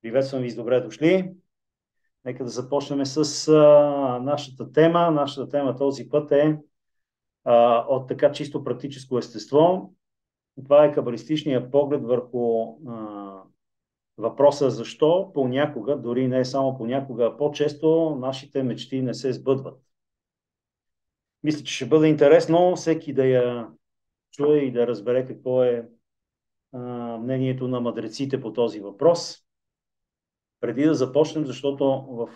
Приветствам ви с добре дошли. Нека да започнем с нашата тема. Нашата тема този път е от така чисто практическо естество. Това е кабалистичният поглед върху въпроса защо понякога, дори не само понякога, а по-често нашите мечти не се сбъдват. Мисля, че ще бъде интересно всеки да я чуе и да разбере какво е мнението на мъдреците по този въпрос. Преди да започнем, защото в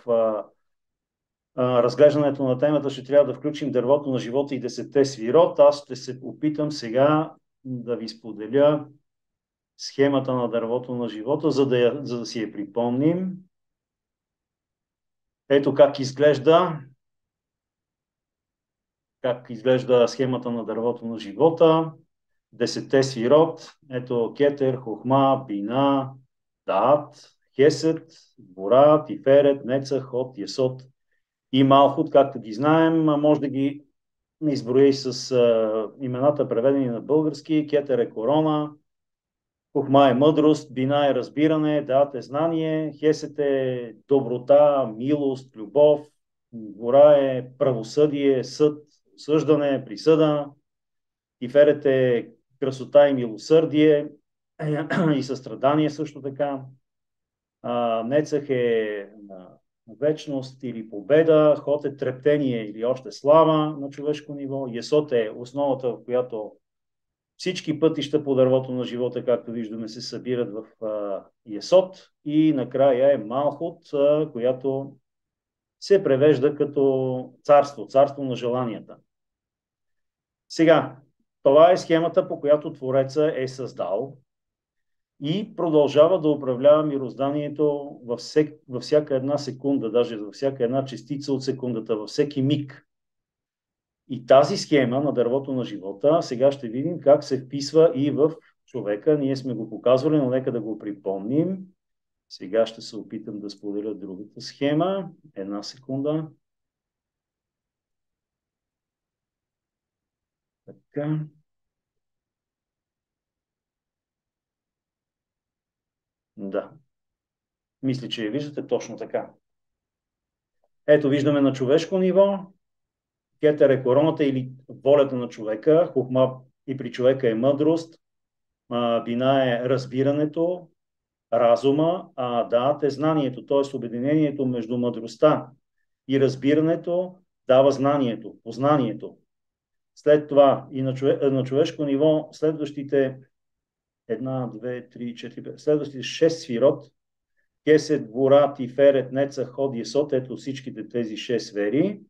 разглеждането на темата ще трябва да включим дървото на живота и 10 свирот. Аз ще се опитам сега да ви споделя схемата на дървото на живота, за да си я припомним. Ето как изглежда схемата на дървото на живота. 10 свирот. Ето Кетер, Хохма, Бина, Даат, Хесет, Бора, Тиферет, Неца, Ход, Есот и Малхут, както ги знаем. Може да ги изброя и с имената, преведени на български. Кетер е корона, Хохма е мъдрост, Бина е разбиране, Даат е знание, Хесет е доброта, милост, любов, Гора е правосъдие, съд, осъждане, присъда, Тиферет е красота и милосърдие и състрадание също така. Нецах е вечност или победа, Ход е трептение или още слава на човешко ниво, Есот е основата, в която всички пътища по дървото на живота, както виждаме, се събират в Есот, и накрая е Малхут, която се превежда като царство на желанията. Сега, това е схемата, по която Твореца е създал и продължава да управлява мирозданието във всяка една секунда, даже във всяка една частица от секундата, във всеки миг. И тази схема на дървото на живота сега ще видим как се вписва и в човека. Ние сме го показвали, но нека да го припомним. Сега ще се опитам да споделя другата схема. Една секунда. Така. Да. Мисля, че я виждате точно така. Ето виждаме на човешко ниво. Кетер е короната или волята на човека. Хохма и при човека е мъдрост. Бина е разбирането, разума, а Даат е знанието, т.е. обединението между мъдростта и разбирането дава знанието, познанието. След това и на човешко ниво следващите 6 свирот, Кесет, Гора, Тиферет, Неца, Ход, Есот, ето всичките тези 6 сфери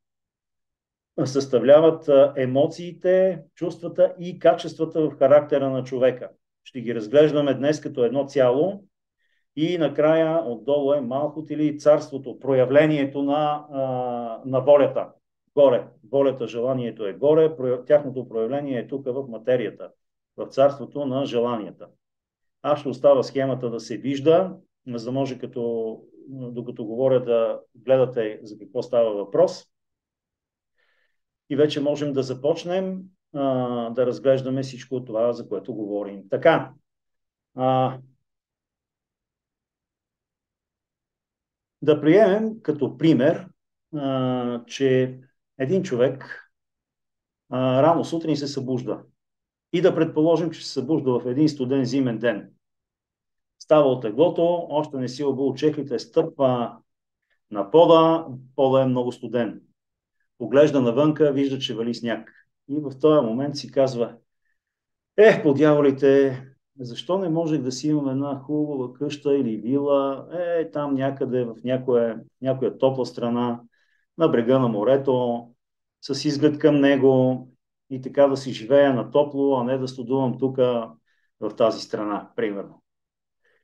съставляват емоциите, чувствата и качествата в характера на човека. Ще ги разглеждаме днес като едно цяло и накрая отдолу е Малхут или царството, проявлението на волята. Горе. Волята, желанието е горе, тяхното проявление е тук в материята, в царството на желанията. Аз ще оставя схемата да се вижда, за да може докато говоря да гледате за какво става въпрос. И вече можем да започнем да разглеждаме всичко това, за което говорим. Така, да приемем като пример, че един човек рано сутрин се събужда. И да предположим, че се събужда в един студен зимен ден. Става от леглото, още не си обул чехлите, стъпва на пода е много студен. Поглежда навънка, вижда, че вали сняг. И в този момент си казва: по дяволите, защо не можех да си имам една хубава къща или вила, там някъде в някоя топла страна, на брега на морето, с изглед към него и така да си живея на топло, а не да студувам тук в тази страна, примерно.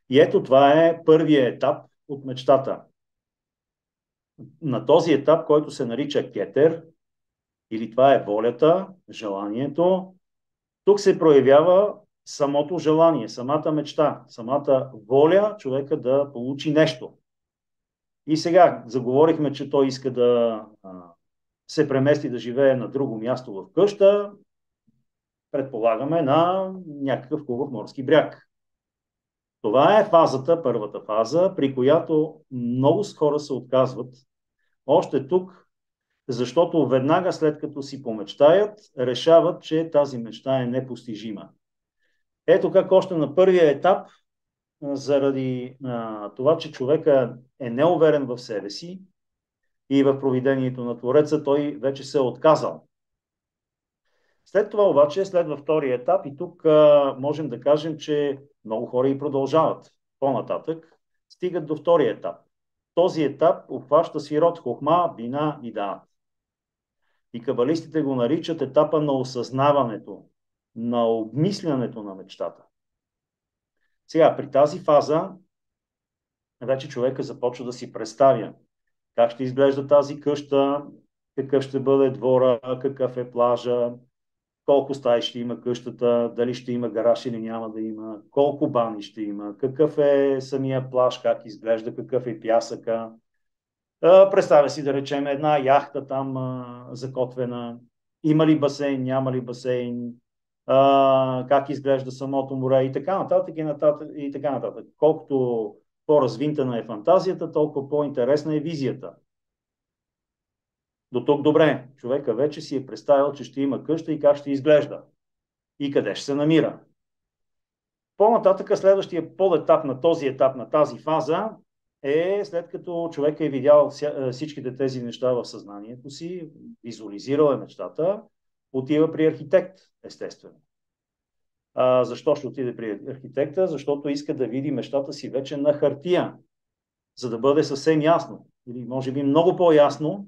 И ето това е първият етап от мечтата. На този етап, който се нарича кетер, или това е волята, желанието, тук се проявява самото желание, самата мечта, самата воля човека да получи нещо. И сега заговорихме, че той иска да се премести да живее на друго място в къща, предполагаме на някакъв хубав морски бряг. Това е фазата, първата фаза, при която много хора се отказват още тук, защото веднага след като си помечтаят, решават, че тази мечта е непостижима. Ето как още на първия етап, заради това, че човека е неуверен в себе си и в провидението на Твореца, той вече се е отказал. След това обаче следва втория етап и тук можем да кажем, че много хора и продължават по-нататък, стигат до втория етап. Този етап обхваща свирот, хохма, бина и даат. И кабалистите го наричат етапа на осъзнаването, на обмислянето на мечтата. Сега, при тази фаза, вече човека започва да си представя как ще изглежда тази къща, какъв ще бъде двора, какъв е плажа, колко стаи ще има къщата, дали ще има гараж или няма да има, колко бани ще има, какъв е самия плаж, как изглежда, какъв е пясъка. Представя си да речем една яхта там закотвена, има ли басейн, няма ли басейн, как изглежда самото море и така нататък и така нататък. Колкото по-развинтана е фантазията, толкова по-интересна е визията. До тук добре. Човека вече си е представил, че ще има къща и как ще изглежда. И къде ще се намира. По-нататък, следващия подетап на този етап, на тази фаза, е след като човек е видял всичките тези неща в съзнанието си, визуализирал е мечтата, отива при архитект, естествено. Защо ще отиде при архитекта? Защото иска да види мечтата си вече на хартия, за да бъде съвсем ясно. Или може би много по-ясно.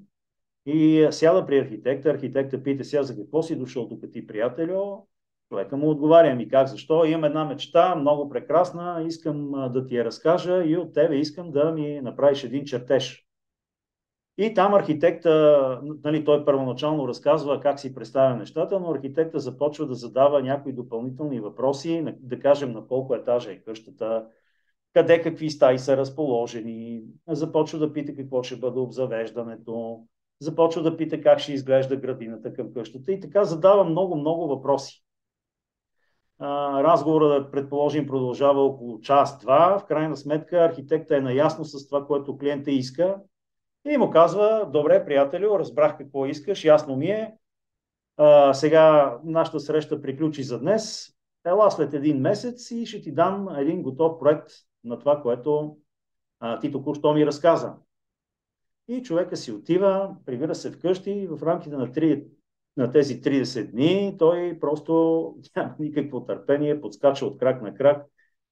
И сяда при архитекта, архитекта пита сега за какво си дошъл тук ти, приятелю. Човека му отговаря, ми как, защо? Имам една мечта, много прекрасна, искам да ти я разкажа и от тебе искам да ми направиш един чертеж. И там архитекта, нали, той първоначално разказва как си представя нещата, но архитекта започва да задава някои допълнителни въпроси, да кажем на колко етажа е къщата, къде какви стаи са разположени, започва да пита какво ще бъде обзавеждането, започва да пита как ще изглежда градината към къщата и така задава много въпроси. Разговорът, предположим, продължава около час-два. В крайна сметка архитекта е наясно с това, което клиента иска и му казва: добре, приятелю, разбрах какво искаш, ясно ми е. Сега нашата среща приключи за днес. Ела след един месец и ще ти дам един готов проект на това, което ти току-що ми разказа. И човека си отива, прибира се вкъщи и в рамките на тези 30 дни той просто няма никакво търпение, подскача от крак на крак.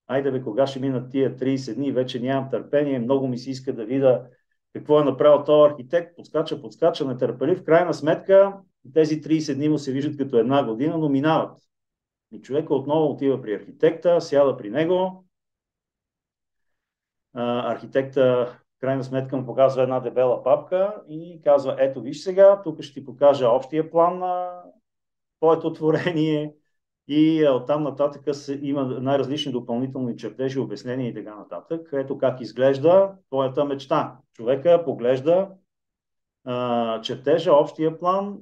Айде бе, кога ще минат тия 30 дни, вече нямам търпение, много ми се иска да видя какво е направил този архитект, подскача, нетърпелив. В крайна сметка тези 30 дни му се виждат като една година, но минават. И човека отново отива при архитекта, сяда при него. Архитекта в крайна сметка му показва една дебела папка и казва: ето виж сега, тук ще ти покажа общия план на твоето творение и оттам нататък има най-различни допълнителни чертежи, обяснения и така нататък. Ето как изглежда твоята мечта. Човека поглежда чертежа, общия план,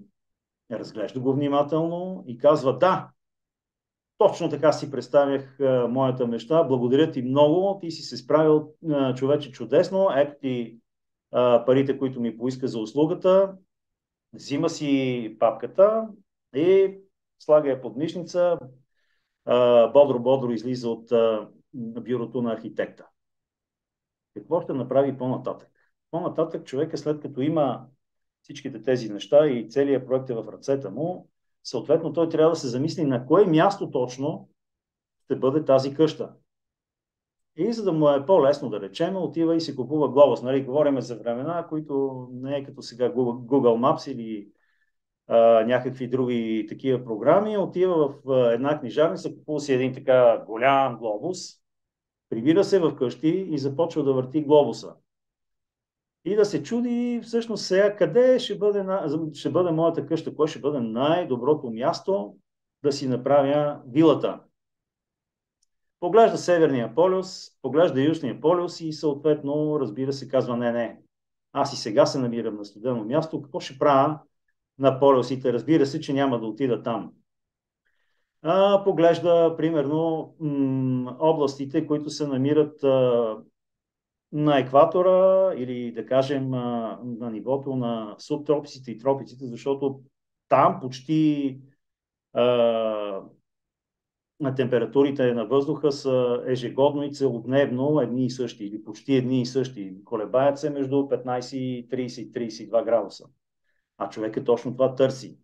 разглежда го внимателно и казва: да, точно така си представях моята мечта, благодаря ти много, ти си се справил, човече, чудесно, ето ти парите, които ми поиска за услугата, взима си папката и слага я под мишница, бодро излиза от бюрото на архитекта. Какво ще направи по-нататък? По-нататък човека, след като има всичките тези неща и целият проект е в ръцете му, съответно той трябва да се замисли на кое място точно ще бъде тази къща. И за да му е по-лесно да речем, отива и си купува глобус. Нали, говорим за времена, които не е като сега Google Maps или някакви други такива програми. Отива в една книжарница, купува си един така голям глобус, прибира се в къщи и започва да върти глобуса. И да се чуди всъщност сега къде ще бъде моята къща, кое ще бъде най-доброто място да си направя вилата. Поглежда Северния полюс, поглежда Южния полюс и съответно, разбира се, казва: не, аз и сега се намирам на студено място, какво ще правя на полюсите? Разбира се, че няма да отида там. Поглежда, примерно, областите, които се намират на екватора или, да кажем, на нивото на субтропиците и тропиците, защото там почти на температурите на въздуха са ежегодно и целодневно едни и същи, или почти едни и същи. Колебаят се между 15 и 30 32 градуса. А човекът точно това търси.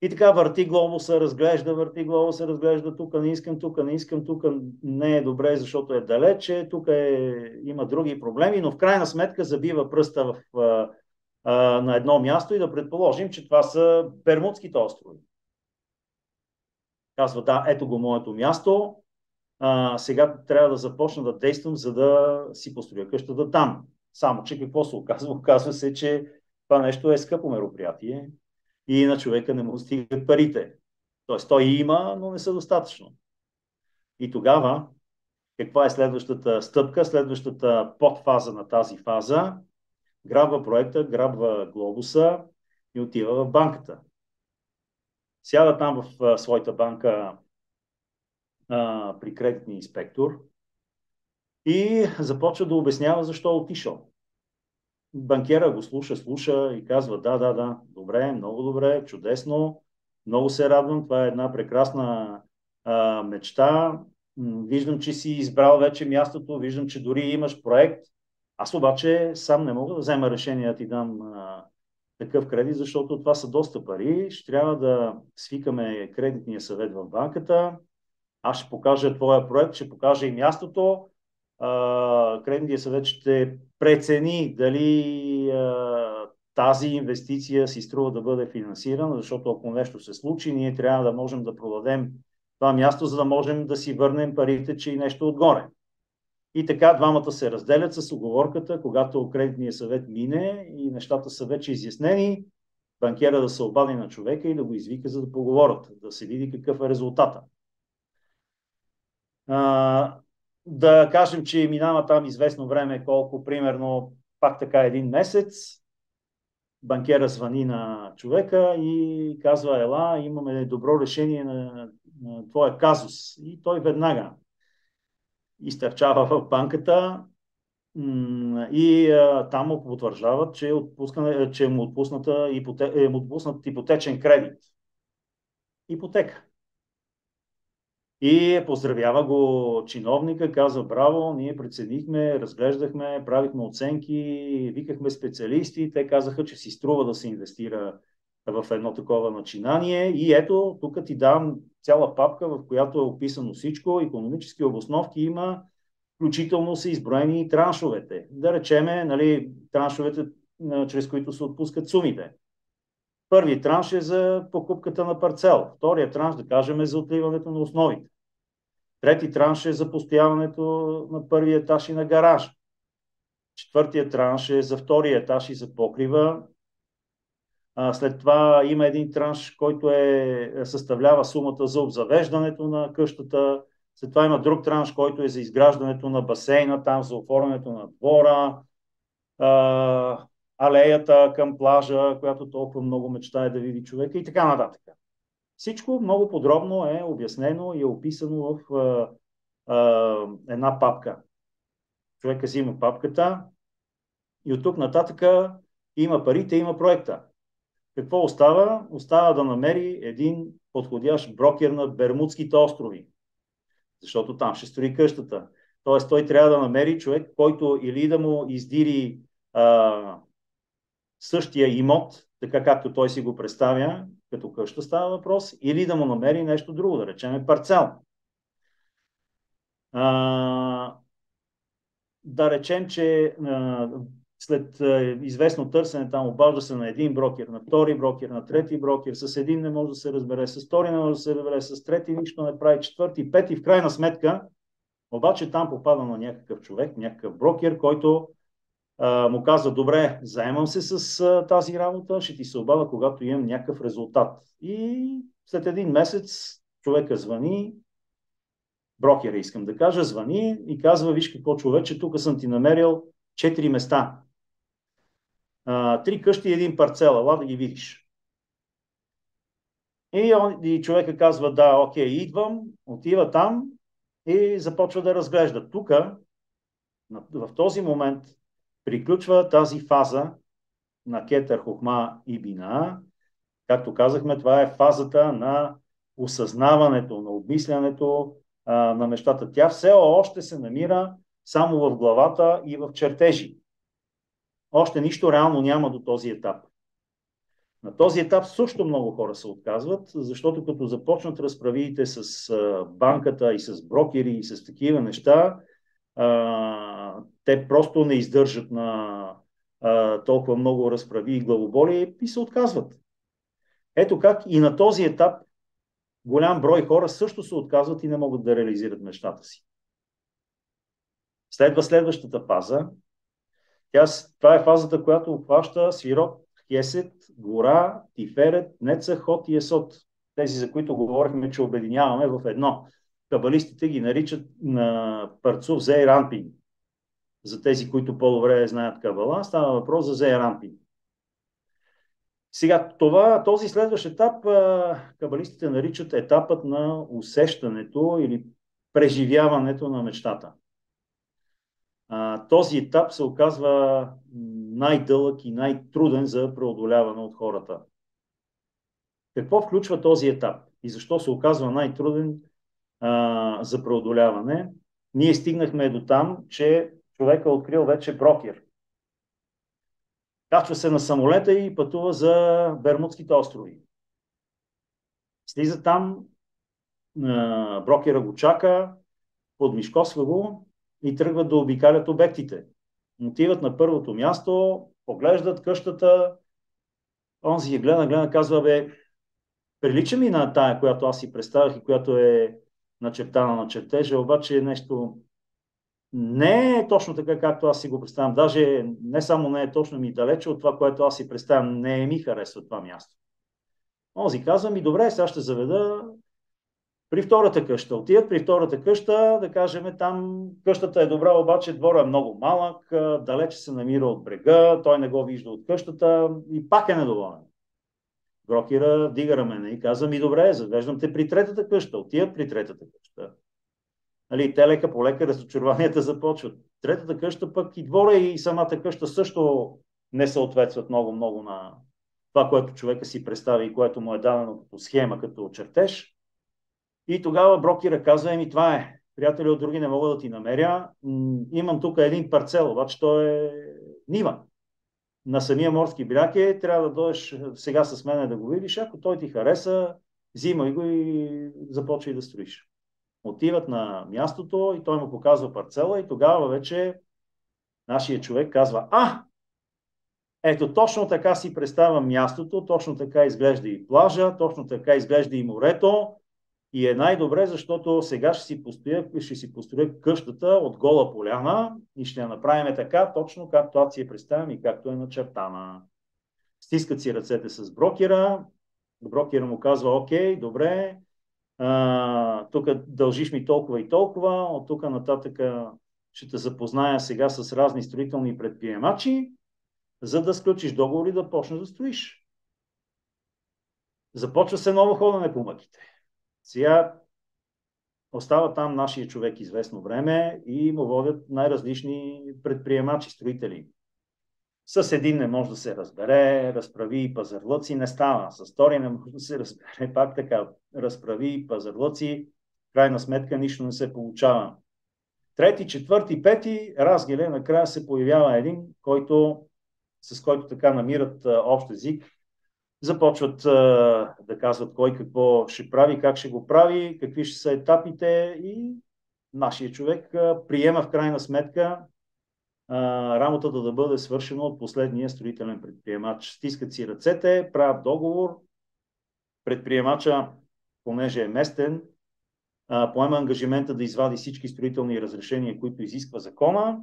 И така върти глобуса, разглежда, тук не искам, тук не искам, тук не е добре, защото е далече, тук има други проблеми, но в крайна сметка забива пръста на едно място и да предположим, че това са Бермудските острови. Казва, да, ето го моето място, сега трябва да започна да действам, за да си построя къщата там. Само, че какво се оказва? Оказва се, че това нещо е скъпо мероприятие и на човека не му стигат парите. Тоест, той има, но не са достатъчно. И тогава, каква е следващата стъпка, следващата подфаза на тази фаза? Грабва проекта, грабва глобуса и отива в банката. Сяда там в своята банка при кредитния инспектор и започва да обяснява защо е отишъл. Банкера го слуша и казва, да, добре, много добре, чудесно, много се радвам, това е една прекрасна мечта, виждам, че си избрал вече мястото, виждам, че дори имаш проект, аз обаче сам не мога да взема решение да ти дам такъв кредит, защото това са доста пари, ще трябва да свикаме кредитния съвет в банката, аз ще покажа твоя проект, ще покажа и мястото, кредитният съвет ще прецени дали тази инвестиция си струва да бъде финансирана, защото ако нещо се случи, ние трябва да можем да продадем това място, за да можем да си върнем парите, че и нещо отгоре. И така двамата се разделят с уговорката, когато кредитният съвет мине и нещата са вече изяснени, банкера да се обади на човека и да го извика, за да поговорят, да се види какъв е резултата. Да кажем, че минава там известно време, колко, примерно, пак така един месец, банкера звъни на човека и казва, ела, имаме добро решение на твоя казус. И той веднага изтърчава в банката и там му потвърждават, че му отпуснат ипотечен кредит. Ипотека. И поздравява го чиновника, казва, браво, ние преценихме, разглеждахме, правихме оценки, викахме специалисти, те казаха, че си струва да се инвестира в едно такова начинание и ето, тук ти давам цяла папка, в която е описано всичко, икономически обосновки има, включително са изброени и траншовете. Да речеме, нали, траншовете, чрез които се отпускат сумите. Първият транш е за покупката на парцел. Вторият транш, да кажем, е за отливането на основите. Трети транш е за постояването на първия етаж и на гараж. Четвъртият транш е за втория етаж и за покрива. След това има един транш, който съставлява сумата за обзавеждането на къщата. След това има друг транш, който е за изграждането на басейна, там за оформянето на двора, алеята към плажа, която толкова много мечтае да види човека и така нататък. Всичко много подробно е обяснено и е описано в една папка. Човека взима папката и от тук нататък има парите, има проекта. Какво остава? Остава да намери един подходящ брокер на Бермудските острови, защото там ще строи къщата. Тоест той трябва да намери човек, който или да му издири същия имот, така както той си го представя, като къща става въпрос, или да му намери нещо друго, да речем парцел. Да речем, че след известно търсене там обажда се на един брокер, на втори брокер, на трети брокер, с един не може да се разбере, с втори не може да се разбере, с трети нищо не прави, четвърти, пети, в крайна сметка, обаче там попада на някакъв човек, някакъв брокер, който му казва, добре, заемам се с тази работа, ще ти се обадя, когато имам някакъв резултат. И след един месец човека звъни, брокера искам да кажа, звъни и казва, виж какво човече, тук съм ти намерил 4 места. 3 къщи и един парцел, ела да ги видиш. И човека казва, да, окей, идвам, отива там и започва да разглежда. Тук, в този момент, приключва тази фаза на кетер, хохма и бина. Както казахме, това е фазата на осъзнаването, на обмислянето на нещата. Тя все още се намира само в главата и в чертежи. Още нищо реално няма до този етап. На този етап също много хора се отказват, защото като започнат разправиите с банката и с брокери и с такива неща, те просто не издържат на толкова много разправи и главоболи и се отказват. Ето как и на този етап голям брой хора също се отказват и не могат да реализират мечтата си. Следва следващата фаза. Това е фазата, която обхваща Свирот, Хесед, Гора, Тиферет, Неца, Хот и Есот. Тези, за които говорихме, че обединяваме в едно. Кабалистите ги наричат на Парцув Зеир Анпин. За тези, които по-добре знаят Кабала, става въпрос за Зеир Анпин. Сега, този следващ етап кабалистите наричат етапът на усещането или преживяването на мечтата. Този етап се оказва най-дълъг и най-труден за преодоляване от хората. Какво включва този етап и защо се оказва най-труден за преодоляване? Ние стигнахме до там, че човек е открил вече брокер. Качва се на самолета и пътува за Бермудските острови. Слиза там, брокера го чака, подмишкосва го и тръгват да обикалят обектите. Отиват на първото място, поглеждат къщата, онзи я гледа, казва, бе, прилича ми на тая, която аз си представях и която е начертана на чертежа, обаче нещо не е точно така, както аз си го представям. Даже не само не е точно, ми далече от това, което аз си представям, не ми харесва това място. Онзи казва ми, добре, сега ще заведа при втората къща. Отиват при втората къща, да кажем, там къщата е добра, обаче двора е много малък, далече се намира от брега, той не го вижда от къщата и пак е недоволен. Брокера вдига рамене и казва ми, добре, завеждам те при третата къща. Отиват при третата къща. Те лека по лека разочарованията започват. Третата къща пък и двора и самата къща също не съответстват много на това, което човека си представи и което му е дадено като схема, като чертеж. И тогава брокера казва, това е. Приятели от други не мога да ти намеря. Имам тук един парцел, обаче той е нива. На самия морски бряг е, трябва да дойдеш сега с мене да го видиш. Ако той ти хареса, взимай го и започвай да строиш. Отиват на мястото и той му показва парцела и тогава вече нашия човек казва, ето точно така си представям мястото, точно така изглежда и плажа, точно така изглежда и морето и е най-добре, защото сега ще си построя къщата от гола поляна и ще я направим така, точно както аз си я представям и както е начертана. Стискат си ръцете с брокера, брокера му казва, окей, добре, тук дължиш ми толкова и толкова, от тук нататък ще те запозная сега с разни строителни предприемачи, за да сключиш договор и да почнеш да строиш. Започва се ново ходене по мъките. Сега остава там нашия човек известно време и му водят най-различни предприемачи, строители. С един не може да се разбере, разправи и пазарлъци не става. С втори не може да се разбере, пак така, разправи и пазарлъци, в крайна сметка нищо не се получава. Трети, четвърти, пети, разгеле, накрая се появява един, с който така намират общ език, започват да казват кой какво ще прави, как ще го прави, какви ще са етапите и нашия човек приема в крайна сметка работата да бъде свършена от последния строителен предприемач. Стискат си ръцете, правят договор, предприемача, понеже е местен, поема ангажимента да извади всички строителни разрешения, които изисква закона.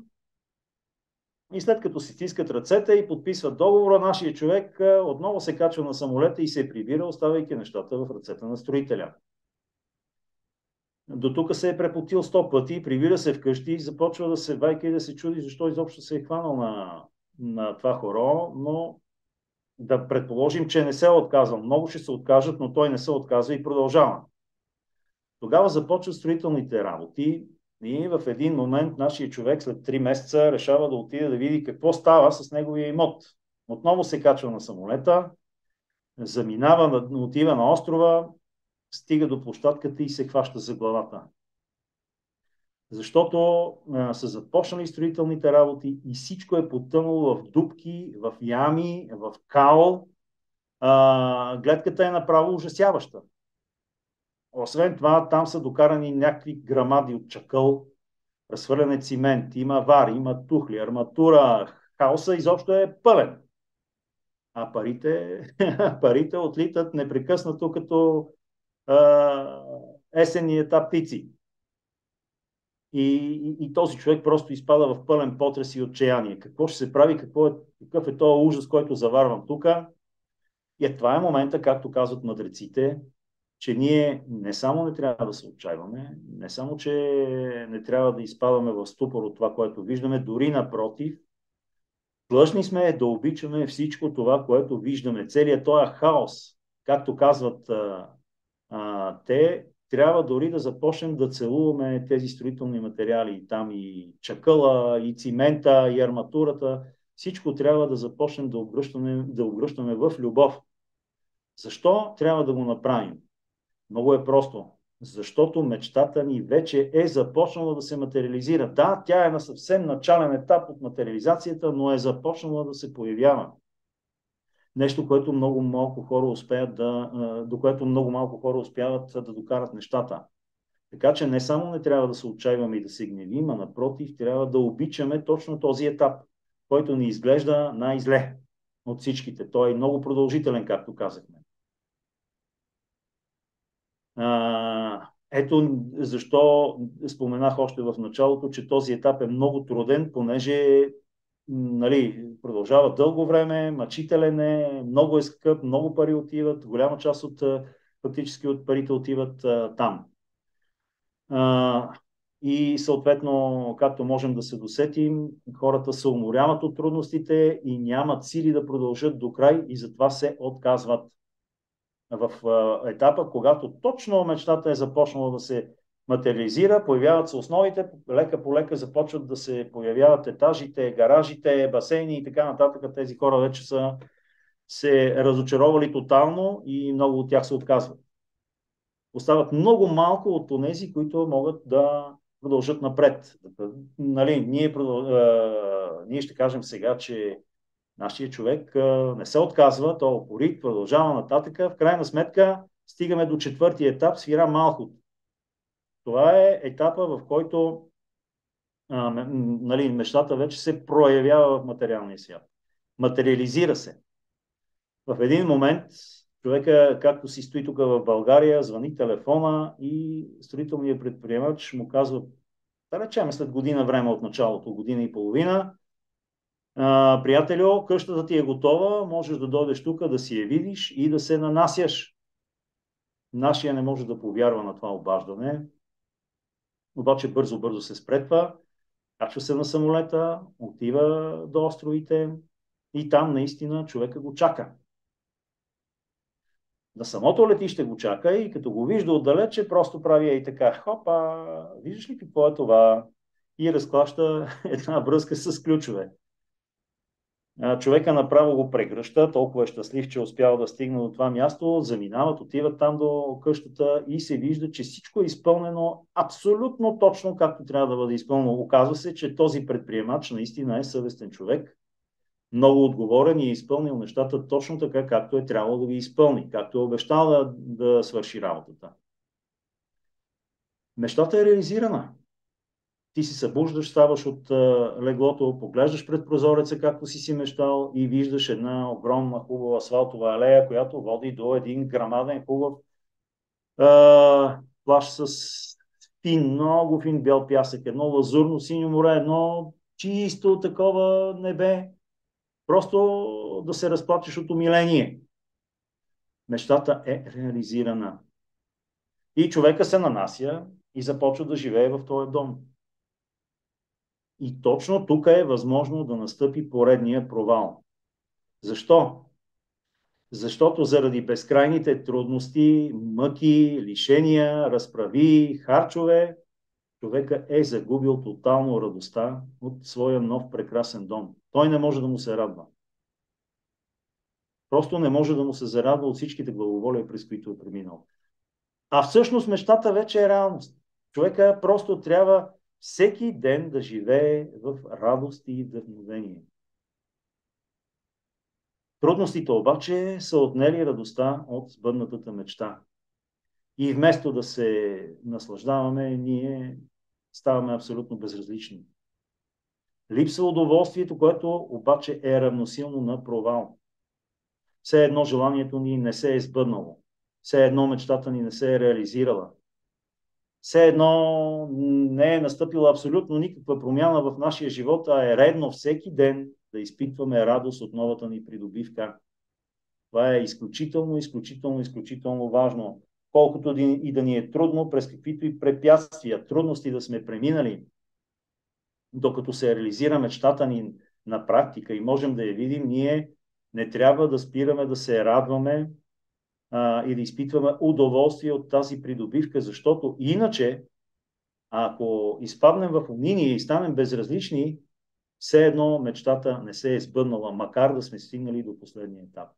И след като си стискат ръцете и подписват договора, нашия човек отново се качва на самолета и се прибира, оставайки нещата в ръцете на строителя. До тук се е препотил 100 пъти, прибира се вкъщи и започва да се вайка и да се чуди защо изобщо се е хванал на това хоро, но Да предположим, че не се е отказал. Много ще се откажат, но той не се отказва и продължава. Тогава започват строителните работи и в един момент нашия човек след 3 месеца решава да отиде да види какво става с неговия имот. Отново се качва на самолета, заминава, отива на острова, стига до площадката и се хваща за главата. Защото са започнали строителните работи и всичко е потънало в дупки, в ями, в кал. Гледката е направо ужасяваща. Освен това, там са докарани някакви грамади от чакъл, разхвърлен е цимент, има вари, има тухли, арматура, хаоса изобщо е пълен. А парите отлитат непрекъснато като есенни етап птици. И този човек просто изпада в пълен потрес и отчаяние. Какво ще се прави, какъв е този ужас, който заварвам тук? И това е момента, както казват мъдреците, че ние не само не трябва да се отчаиваме, не само, че не трябва да изпадаме в ступор от това, което виждаме, дори напротив, длъжни сме да обичаме всичко това, което виждаме. Целият този хаос, както казват те, трябва дори да започнем да целуваме тези строителни материали, там и чакъла, и цимента, и арматурата. Всичко трябва да започнем да обръщаме в любов. Защо трябва да го направим? Много е просто. Защото мечтата ни вече е започнала да се материализира. Да, тя е на съвсем начален етап от материализацията, но е започнала да се появява. Нещо, което много малко хора успеят до което много малко хора успяват да докарат нещата. Така че не само не трябва да се отчаиваме и да се гневим, а напротив, трябва да обичаме точно този етап, който ни изглежда най-зле от всичките. Той е много продължителен, както казахме. Ето защо споменах още в началото, че този етап е много труден, понеже продължава дълго време, мъчителен е, много е скъп, много пари отиват, голяма част фактически от парите отиват там. И съответно, както можем да се досетим, хората се уморяват от трудностите и нямат сили да продължат до край и затова се отказват. В етапа, когато точно мечтата е започнала да се материализира, появяват се основите, лека по лека започват да се появяват етажите, гаражите, басейни и така нататък. Тези хора вече са се разочаровали тотално и много от тях се отказват. Остават много малко от онези, които могат да продължат напред. Ние ще кажем сега, че нашия човек не се отказва, той упорит, продължава нататък. В крайна сметка стигаме до 4-ти етап, свира малко. Това е етапа, в който мечтата вече се проявява в материалния свят. Материализира се. В един момент човека, както си стои тук в България, звъни телефона и строителният предприемач му казва, да речем след година време от началото, година и половина, приятелю, къщата ти е готова, можеш да дойдеш тук, да си я видиш и да се нанасяш. Нашия не може да повярва на това обаждане, обаче бързо се спретва, качва се на самолета, отива до островите и там наистина човека го чака. На самото летище го чака и като го вижда отдалече, просто прави и така, хопа, виждаш ли какво е това? И разклаща една връзка с ключове. Човека направо го прегръща, толкова е щастлив, че е успял да стигне до това място, заминават, отиват там до къщата и се вижда, че всичко е изпълнено абсолютно точно както трябва да бъде изпълнено. Оказва се, че този предприемач наистина е съвестен човек, много отговорен и е изпълнил нещата точно така, както е трябвало да ги изпълни, както е обещал да свърши работата. Мечтата е реализирана. Ти се събуждаш, ставаш от леглото, поглеждаш пред прозореца, както си мечтал и виждаш една огромна хубава асфалтова алея, която води до един грамаден хубав плаж с много фин бял пясък, едно лазурно синьо море, едно чисто такова небе. Просто да се разплачеш от умиление. Мечтата е реализирана. И човека се нанася и започва да живее в този дом. И точно тук е възможно да настъпи поредния провал. Защо? Защото заради безкрайните трудности, мъки, лишения, разправи, харчове, човека е загубил тотално радостта от своя нов прекрасен дом. Той не може да му се радва. Просто не може да му се зарадва от всичките главоболия, през които е преминал. А всъщност мечтата вече е реалност. Човека просто трябва всеки ден да живее в радост и вдъхновение. Трудностите обаче са отнели радостта от сбъднатата мечта. И вместо да се наслаждаваме, ние ставаме абсолютно безразлични. Липсва удоволствието, което обаче е равносилно на провал. Все едно желанието ни не се е сбъднало. Все едно мечтата ни не се е реализирала. Все едно не е настъпила абсолютно никаква промяна в нашия живот, а е редно всеки ден да изпитваме радост от новата ни придобивка. Това е изключително, изключително, изключително важно. Колкото и да ни е трудно, през каквито и препятствия, трудности да сме преминали, докато се реализира мечтата ни на практика и можем да я видим, ние не трябва да спираме да се радваме и да изпитваме удоволствие от тази придобивка, защото иначе, ако изпаднем в униние и станем безразлични, все едно мечтата не се е сбъднала, макар да сме стигнали до последния етап.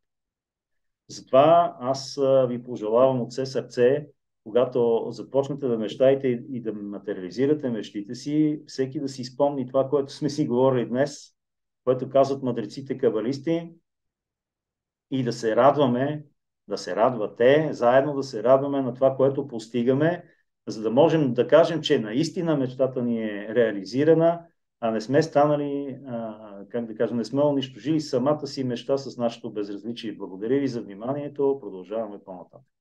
Затова аз ви пожелавам от все сърце, когато започнете да мечтаете и да материализирате мечтите си, всеки да си спомни това, което сме си говорили днес, което казват мъдреците кабалисти, и да се радваме, да се радвате, заедно да се радваме на това, което постигаме, за да можем да кажем, че наистина мечтата ни е реализирана, а не сме станали, как да кажем, не сме унищожили самата си мечта с нашето безразличие. Благодаря ви за вниманието, продължаваме по-нататък.